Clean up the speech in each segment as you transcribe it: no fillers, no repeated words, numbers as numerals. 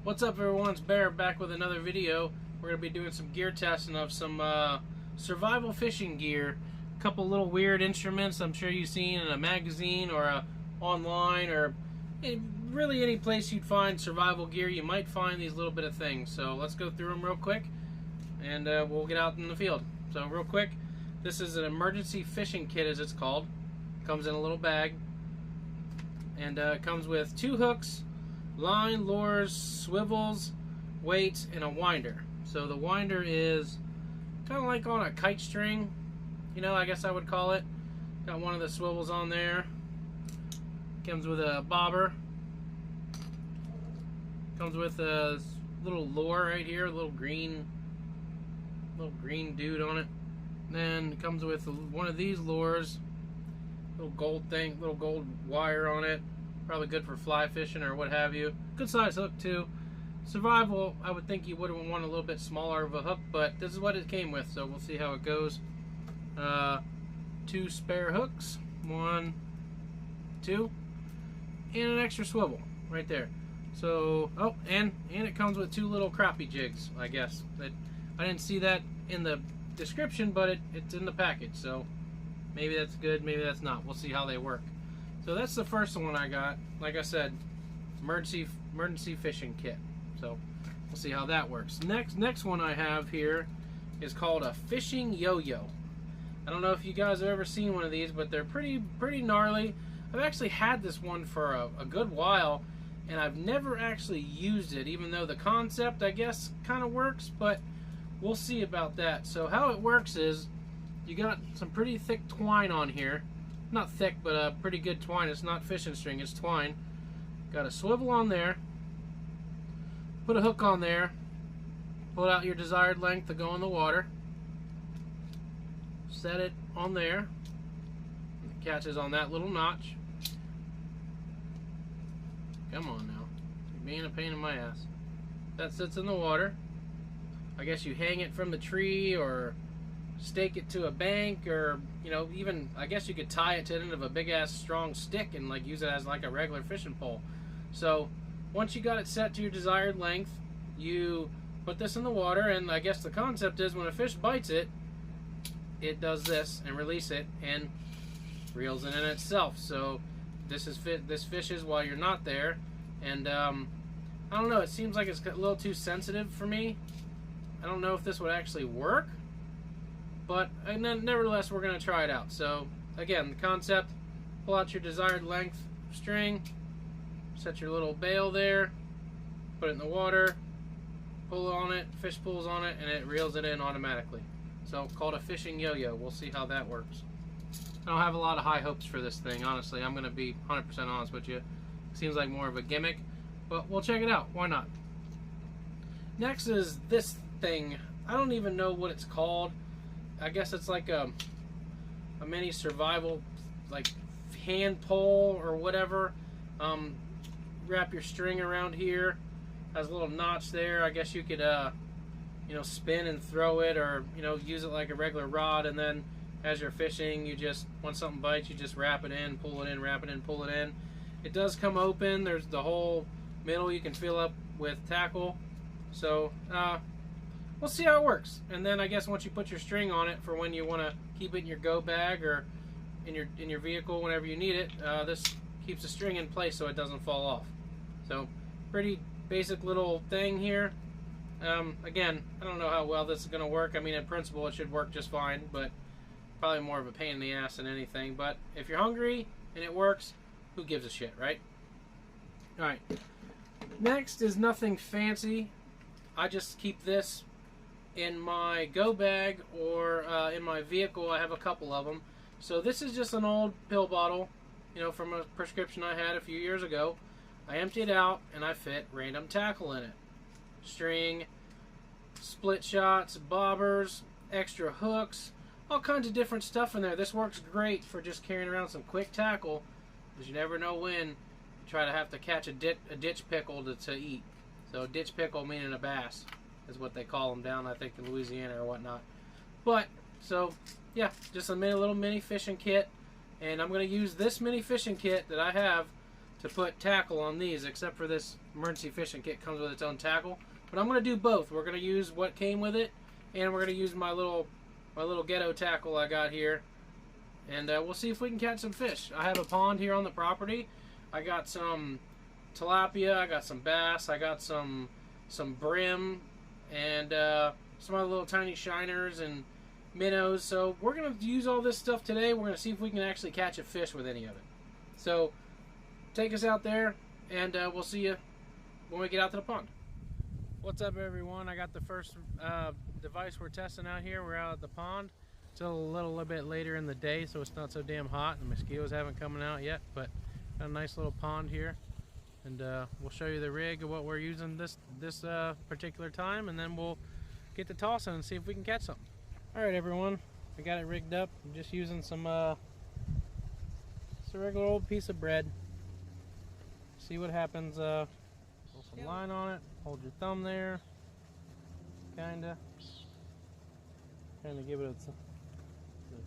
What's up, everyone? It's Bear back with another video. We're going to be doing some gear testing of some survival fishing gear. A couple little weird instruments I'm sure you've seen in a magazine or online or really any place you'd find survival gear. You might find these little bit of things. So let's go through them real quick and we'll get out in the field. So real quick, this is an emergency fishing kit as it's called. Comes in a little bag and it comes with 2 hooks, line, lures, swivels, weights, and a winder. So the winder is kind of like on a kite string, you know, I guess I would call it. Got one of the swivels on there. Comes with a bobber. Comes with a little lure right here, a little green dude on it. Then it comes with one of these lures, little gold wire on it. Probably good for fly fishing or what have you. Good size hook too. Survival, I would think you would want a little bit smaller of a hook, but this is what it came with, so we'll see how it goes. 2 spare hooks, 1, 2, and an extra swivel right there. So, oh, and it comes with 2 little crappie jigs, I guess. I didn't see that in the description, but it's in the package, so maybe that's good, maybe that's not. We'll see how they work. So that's the first one I got. Like I said, emergency fishing kit. So we'll see how that works. Next one I have here is called a fishing yo-yo. I don't know if you guys have ever seen one of these, but they're pretty gnarly. I've actually had this one for a good while, and I've never actually used it, even though the concept, I guess, kind of works, but we'll see about that. So how it works is you got some pretty thick twine on here. Not thick, but a pretty good twine. It's not fishing string, it's twine. Got a swivel on there. Put a hook on there. Pull out your desired length to go in the water. Set it on there. It catches on that little notch. Come on now. You're being a pain in my ass. That sits in the water. I guess you hang it from the tree or stake it to a bank, or you know, even I guess you could tie it to the end of a big ass strong stick and like use it as like a regular fishing pole. So once you got it set to your desired length, you put this in the water, and I guess the concept is when a fish bites it, it does this and release it and reels it in itself. So this fishes while you're not there, and I don't know, it seems like it's a little too sensitive for me. I don't know if this would actually work, but nevertheless, we're going to try it out. So, again, the concept, pull out your desired length of string, set your little bail there, put it in the water, pull on it, fish pulls on it, and it reels it in automatically. So, called a fishing yo-yo. We'll see how that works. I don't have a lot of high hopes for this thing, honestly. I'm going to be 100% honest with you. It seems like more of a gimmick, but we'll check it out. Why not? Next is this thing. I don't even know what it's called. I guess it's like a mini survival, like hand pole or whatever. Wrap your string around here. Has a little notch there. I guess you could, you know, spin and throw it, or you know, use it like a regular rod. And then as you're fishing, you just once something bites, you just wrap it in, pull it in, wrap it in, pull it in. It does come open. There's the whole middle you can fill up with tackle. So. We'll see how it works, and then I guess once you put your string on it for when you want to keep it in your go bag or in your vehicle whenever you need it, this keeps the string in place so it doesn't fall off. So pretty basic little thing here. Again, I don't know how well this is going to work. I mean, in principle it should work just fine, but probably more of a pain in the ass than anything. But if you're hungry and it works, who gives a shit, right? Alright, next is nothing fancy. I just keep this in my go bag or in my vehicle. I have a couple of them. So this is just an old pill bottle, you know, from a prescription I had a few years ago. I emptied it out and I fit random tackle in it. String, split shots, bobbers, extra hooks, all kinds of different stuff in there. This works great for just carrying around some quick tackle, because you never know when you try to have to catch a ditch pickle to eat. So ditch pickle meaning a bass is what they call them down, I think, in Louisiana or whatnot. But, so, yeah, just a little mini fishing kit. And I'm going to use this mini fishing kit that I have to put tackle on these, except for this emergency fishing kit comes with its own tackle. But I'm going to do both. We're going to use what came with it, and we're going to use my little ghetto tackle I got here, and we'll see if we can catch some fish. I have a pond here on the property. I got some tilapia, I got some bass, I got some brim, and some other little tiny shiners and minnows. So we're going to use all this stuff today. We're going to see if we can actually catch a fish with any of it. So take us out there, and we'll see you when we get out to the pond. What's up, everyone? I got the first device we're testing out here. We're out at the pond. It's a little bit later in the day, so it's not so damn hot. The mosquitoes haven't come out yet, but got a nice little pond here. And we'll show you the rig of what we're using this particular time, and then we'll get to tossing and see if we can catch something. All right, everyone, I got it rigged up. I'm just using some just a regular old piece of bread. See what happens. Pull some line on it. Hold your thumb there. Kinda give it a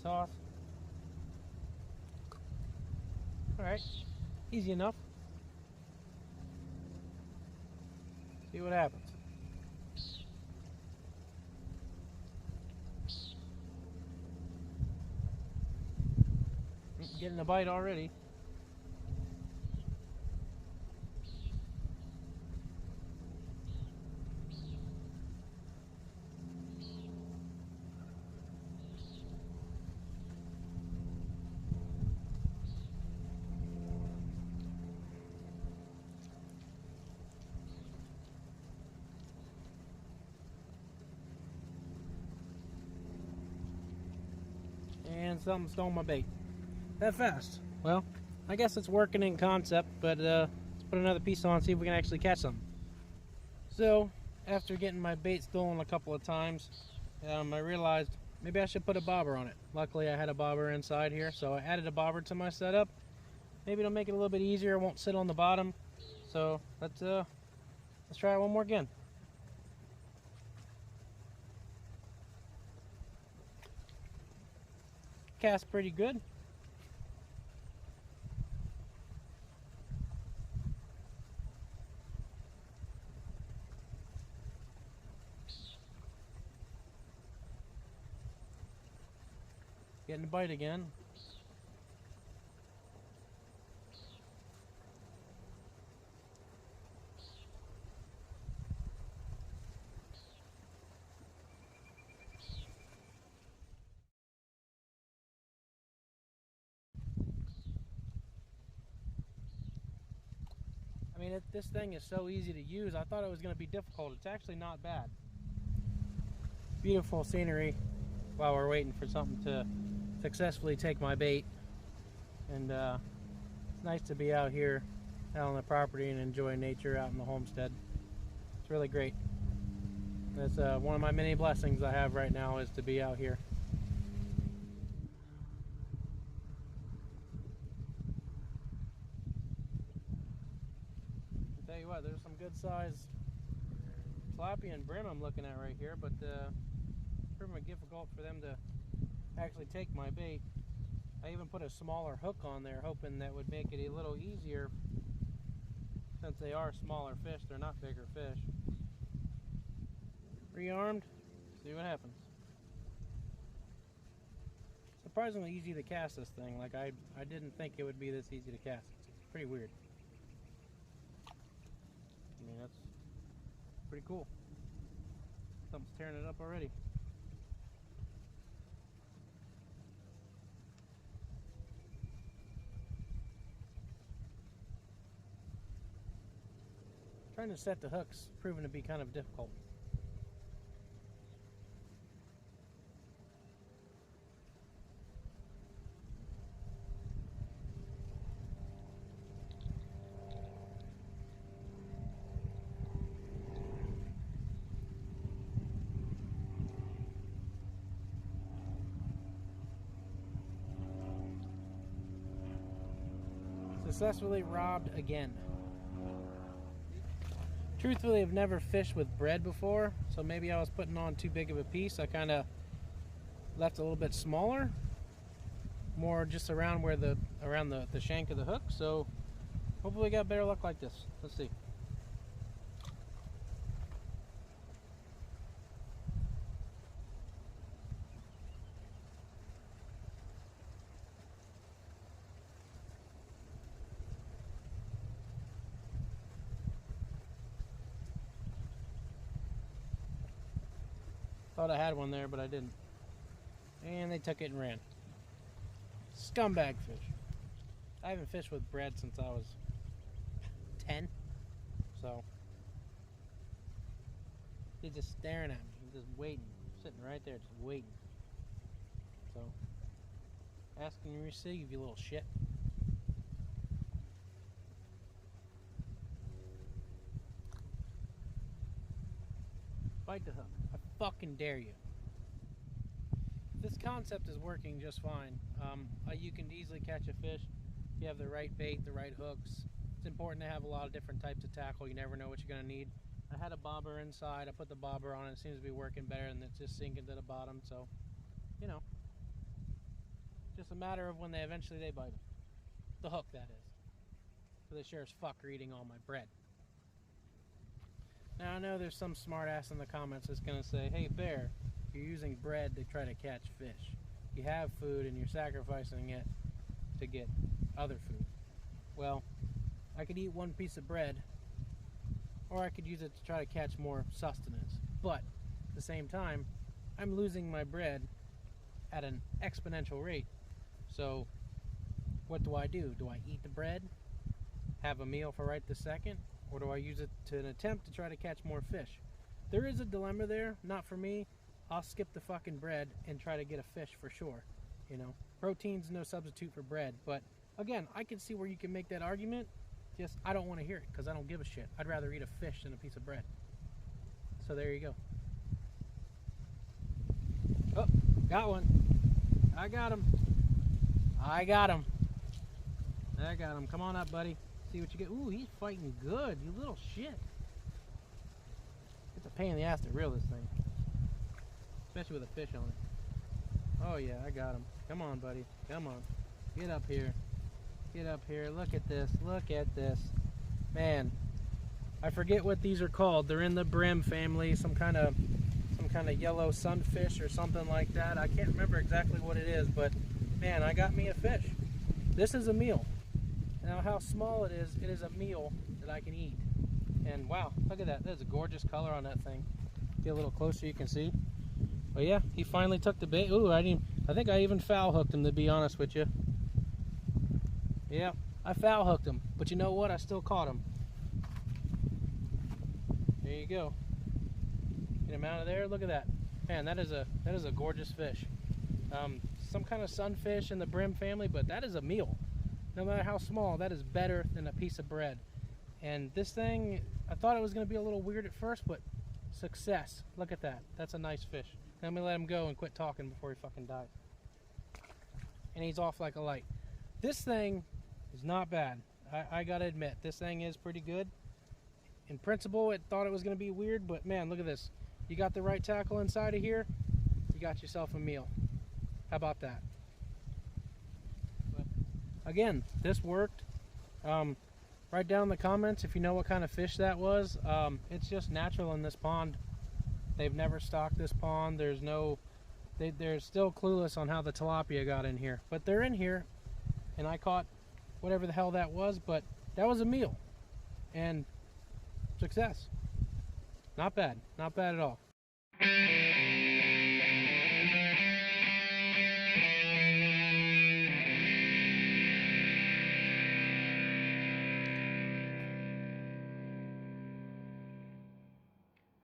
toss. All right, easy enough. See what happens. Getting a bite already. And something stole my bait. That fast. Well, I guess it's working in concept, but let's put another piece on and see if we can actually catch something. So, after getting my bait stolen a couple of times, I realized maybe I should put a bobber on it. Luckily, I had a bobber inside here, so I added a bobber to my setup. Maybe it'll make it a little bit easier. It won't sit on the bottom. So, let's try it one more again. Cast pretty good. Getting a bite again. I mean, this thing is so easy to use. I thought it was going to be difficult. It's actually not bad. Beautiful scenery while we're waiting for something to successfully take my bait. And it's nice to be out here, out on the property, and enjoy nature out in the homestead. It's really great. That's one of my many blessings I have right now, is to be out here. I'll tell you what, there's some good sized tilapia and brim I'm looking at right here, but pretty difficult for them to actually take my bait. I even put a smaller hook on there, hoping that would make it a little easier, since they are smaller fish. They're not bigger fish. Rearmed, see what happens. Surprisingly easy to cast this thing. Like I didn't think it would be this easy to cast. It's pretty weird. I mean, that's pretty cool. Something's tearing it up already. Trying to set the hooks proving to be kind of difficult. Successfully robbed again. Truthfully, I've never fished with bread before, so maybe I was putting on too big of a piece. I kind of left a little bit smaller, more just around where around the shank of the hook. So Hopefully we got better luck like this. Let's see. Thought I had one there, but I didn't. And they took it and ran. Scumbag fish. I haven't fished with bread since I was 10. So he's just staring at me. He's just waiting. Sitting right there, just waiting. So ask and receive, you little shit. Bite the hook. I fucking dare you. This concept is working just fine. You can easily catch a fish if you have the right bait, the right hooks. It's important to have a lot of different types of tackle. You never know what you're going to need. I had a bobber inside. I put the bobber on. It seems to be working better than it's just sinking to the bottom. So, you know, just a matter of when they eventually bite them. The hook, that is. So they sure as fuck are eating all my bread. Now I know there's some smart ass in the comments that's going to say, hey Bear, you're using bread to try to catch fish. You have food and you're sacrificing it to get other food. Well, I could eat one piece of bread, or I could use it to try to catch more sustenance. But at the same time, I'm losing my bread at an exponential rate. So what do? Do I eat the bread, have a meal for right this second, or do I use it to an attempt to try to catch more fish? There is a dilemma there, not for me. I'll skip the fucking bread and try to get a fish for sure. You know, protein's no substitute for bread. But again, I can see where you can make that argument. Just, I don't want to hear it because I don't give a shit. I'd rather eat a fish than a piece of bread. So there you go. Oh, got one. I got him. I got him. I got him. Come on up, buddy. See what you get. Ooh, he's fighting good, you little shit. It's a pain in the ass to reel this thing. Especially with a fish on it. Oh yeah, I got him. Come on, buddy. Come on. Get up here. Get up here. Look at this. Look at this. Man, I forget what these are called. They're in the brim family. Some kind of yellow sunfish or something like that. I can't remember exactly what it is, but man, I got me a fish. This is a meal. Now, how small it is a meal that I can eat. And wow, look at that. There's a gorgeous color on that thing. Get a little closer, you can see. But yeah, he finally took the bait. Ooh, I think I even foul hooked him, to be honest with you. Yeah, I foul hooked him. But you know what? I still caught him. There you go. Get him out of there. Look at that. Man, that is a gorgeous fish. Some kind of sunfish in the brim family, but that is a meal. No matter how small, that is better than a piece of bread. And this thing, I thought it was going to be a little weird at first, but success. Look at that. That's a nice fish. Let me let him go and quit talking before he fucking dies. And he's off like a light. This thing is not bad. I gotta admit, this thing is pretty good. In principle, it thought it was going to be weird, but man, look at this. You got the right tackle inside of here, you got yourself a meal. How about that? But again, this worked. Write down in the comments if you know what kind of fish that was. It's just natural in this pond. They've never stocked this pond. They're still clueless on how the tilapia got in here. But they're in here, and I caught whatever the hell that was, but that was a meal. And success. Not bad. Not bad at all.